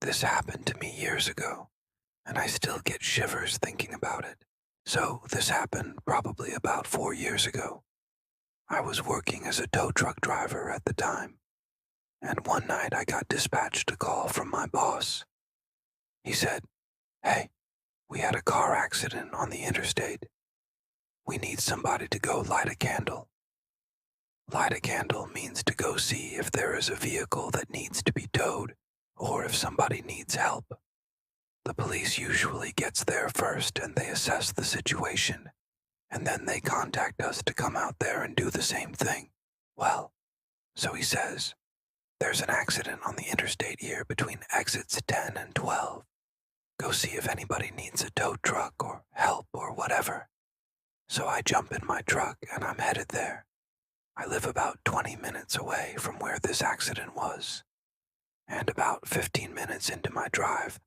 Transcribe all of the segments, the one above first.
This happened to me years ago, and I still get shivers thinking about it. So, this happened probably about 4 years ago. I was working as a tow truck driver at the time, and one night I got dispatched a call from my boss. He said, "Hey, we had a car accident on the interstate. We need somebody to go light a candle." Light a candle means to go see if there is a vehicle that needs to be towed or if somebody needs help. The police usually gets there first and they assess the situation, and then they contact us to come out there and do the same thing. Well, so he says, there's an accident on the interstate here between exits 10 and 12. Go see if anybody needs a tow truck or help or whatever. So I jump in my truck and I'm headed there. I live about 20 minutes away from where this accident was. And about 15 minutes into my drive,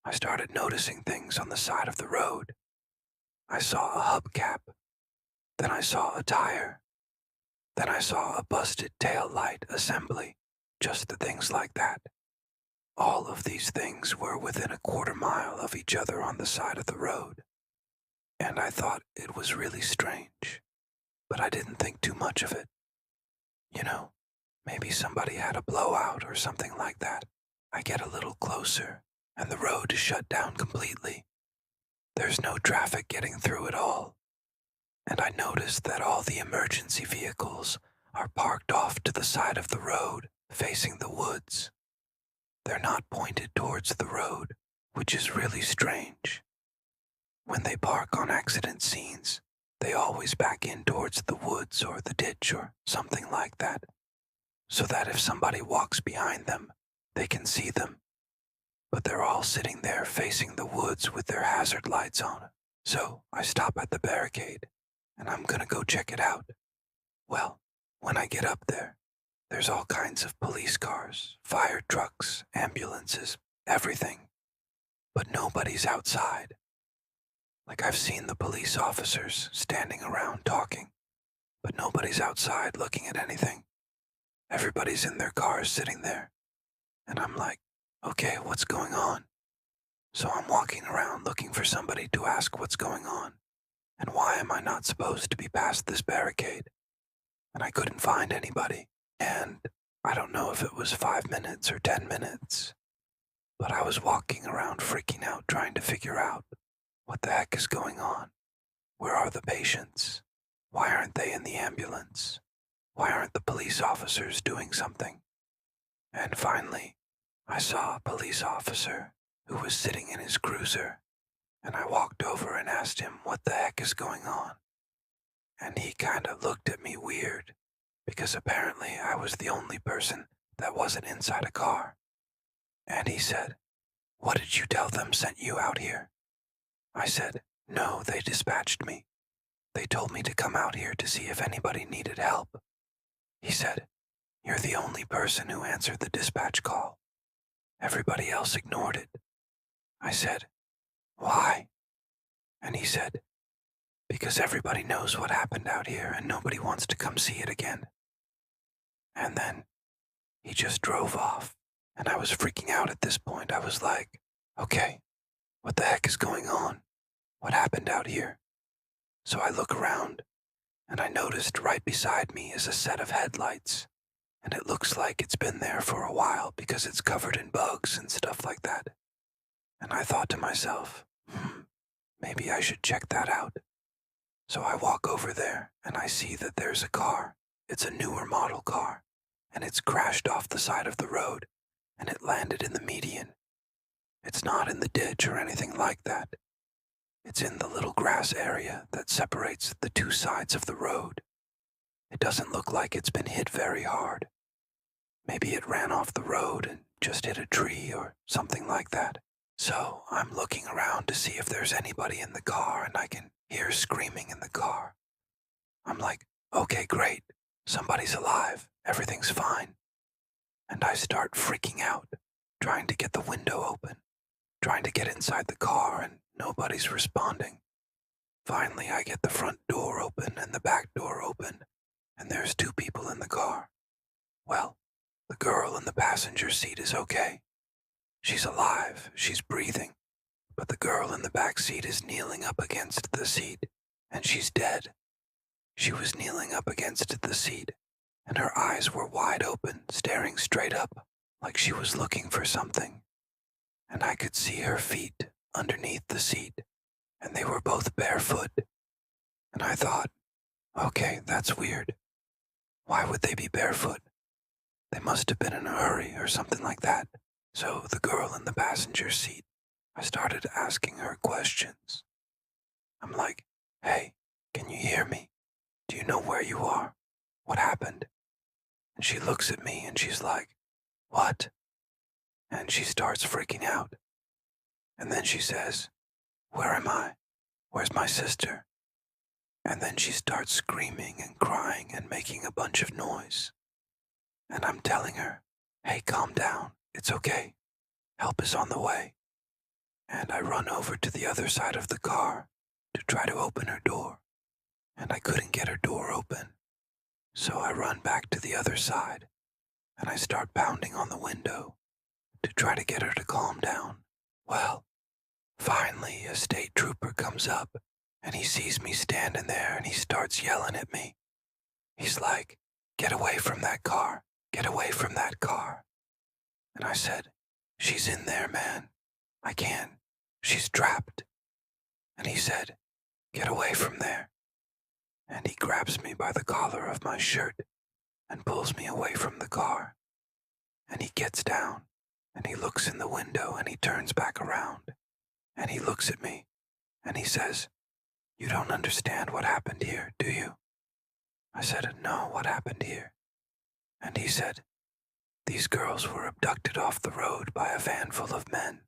I started noticing things on the side of the road. I saw a hubcap. Then I saw a tire. Then I saw a busted tail light assembly. Just the things like that. All of these things were within a quarter mile of each other on the side of the road. And I thought it was really strange, but I didn't think too much of it. You know, maybe somebody had a blowout or something like that. I get a little closer, and the road is shut down completely. There's no traffic getting through at all. And I noticed that all the emergency vehicles are parked off to the side of the road, facing the woods. They're not pointed towards the road, which is really strange. When they park on accident scenes, they always back in towards the woods or the ditch or something like that, so that if somebody walks behind them, they can see them. But they're all sitting there facing the woods with their hazard lights on. So I stop at the barricade, and I'm gonna go check it out. Well, when I get up there, there's all kinds of police cars, fire trucks, ambulances, everything. But nobody's outside. Like I've seen the police officers standing around talking, but nobody's outside looking at anything. Everybody's in their cars sitting there. And I'm like, okay, what's going on? So I'm walking around looking for somebody to ask what's going on, and why am I not supposed to be past this barricade? And I couldn't find anybody, and I don't know if it was 5 minutes or 10 minutes, but I was walking around freaking out trying to figure out what the heck is going on. Where are the patients? Why aren't they in the ambulance? Why aren't the police officers doing something? And finally, I saw a police officer who was sitting in his cruiser, and I walked over and asked him what the heck is going on. And he kinda looked at me weird, because apparently I was the only person that wasn't inside a car. And he said, "What did you tell them sent you out here?" I said, "No, they dispatched me. They told me to come out here to see if anybody needed help." He said, "You're the only person who answered the dispatch call. Everybody else ignored it." I said, "Why?" And he said, "Because everybody knows what happened out here and nobody wants to come see it again." And then he just drove off, and I was freaking out at this point. I was like, okay, what the heck is going on? What happened out here? So I look around, and I noticed right beside me is a set of headlights, and it looks like it's been there for a while because it's covered in bugs and stuff like that. And I thought to myself, maybe I should check that out. So I walk over there, and I see that there's a car. It's a newer model car, and it's crashed off the side of the road, and it landed in the median. It's not in the ditch or anything like that. It's in the little grass area that separates the two sides of the road. It doesn't look like it's been hit very hard. Maybe it ran off the road and just hit a tree or something like that. So I'm looking around to see if there's anybody in the car, and I can hear screaming in the car. I'm like, okay, great. Somebody's alive. Everything's fine. And I start freaking out, trying to get the window open, trying to get inside the car, and nobody's responding. Finally, I get the front door open and the back door open, and there's two people in the car. Well, the girl in the passenger seat is okay. She's alive, she's breathing, but the girl in the back seat is kneeling up against the seat, and she's dead. She was kneeling up against the seat, and her eyes were wide open, staring straight up, like she was looking for something. And I could see her feet underneath the seat, and they were both barefoot. And I thought, okay, that's weird. Why would they be barefoot? They must have been in a hurry or something like that. So the girl in the passenger seat, I started asking her questions. I'm like, hey, can you hear me? Do you know where you are? What happened? And she looks at me and she's like, what? And she starts freaking out. And then she says, where am I? Where's my sister? And then she starts screaming and crying and making a bunch of noise. And I'm telling her, hey, calm down. It's okay. Help is on the way. And I run over to the other side of the car to try to open her door. And I couldn't get her door open. So I run back to the other side and I start pounding on the window to try to get her to calm down. Well, finally a state trooper comes up and he sees me standing there and he starts yelling at me. He's like, get away from that car. Get away from that car. And I said, she's in there, man. I can't. She's trapped. And he said, get away from there. And he grabs me by the collar of my shirt and pulls me away from the car. And he gets down and he looks in the window and he turns back around and he looks at me and he says, you don't understand what happened here, do you? I said, no, what happened here? And he said, these girls were abducted off the road by a van full of men.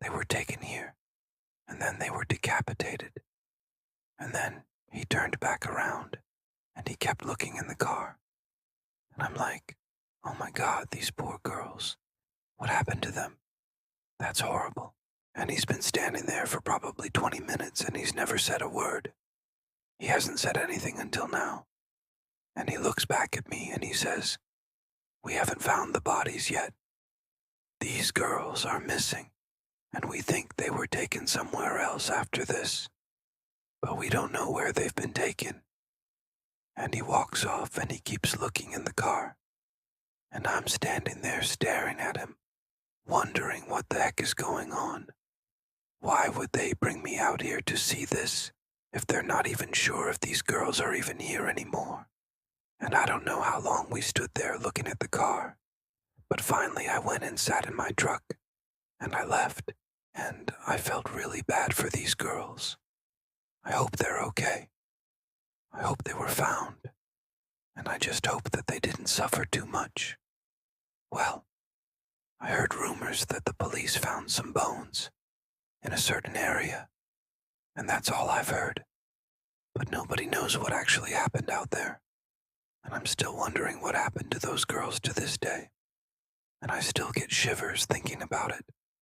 They were taken here, and then they were decapitated. And then he turned back around, and he kept looking in the car. And I'm like, oh my God, these poor girls. What happened to them? That's horrible. And he's been standing there for probably 20 minutes, and he's never said a word. He hasn't said anything until now. And he looks back at me and he says, we haven't found the bodies yet. These girls are missing, and we think they were taken somewhere else after this, but we don't know where they've been taken. And he walks off and he keeps looking in the car, and I'm standing there staring at him, wondering what the heck is going on. Why would they bring me out here to see this if they're not even sure if these girls are even here anymore? And I don't know how long we stood there looking at the car, but finally I went and sat in my truck, and I left, and I felt really bad for these girls. I hope they're okay. I hope they were found, and I just hope that they didn't suffer too much. Well, I heard rumors that the police found some bones in a certain area, and that's all I've heard. But nobody knows what actually happened out there. And I'm still wondering what happened to those girls to this day. And I still get shivers thinking about it.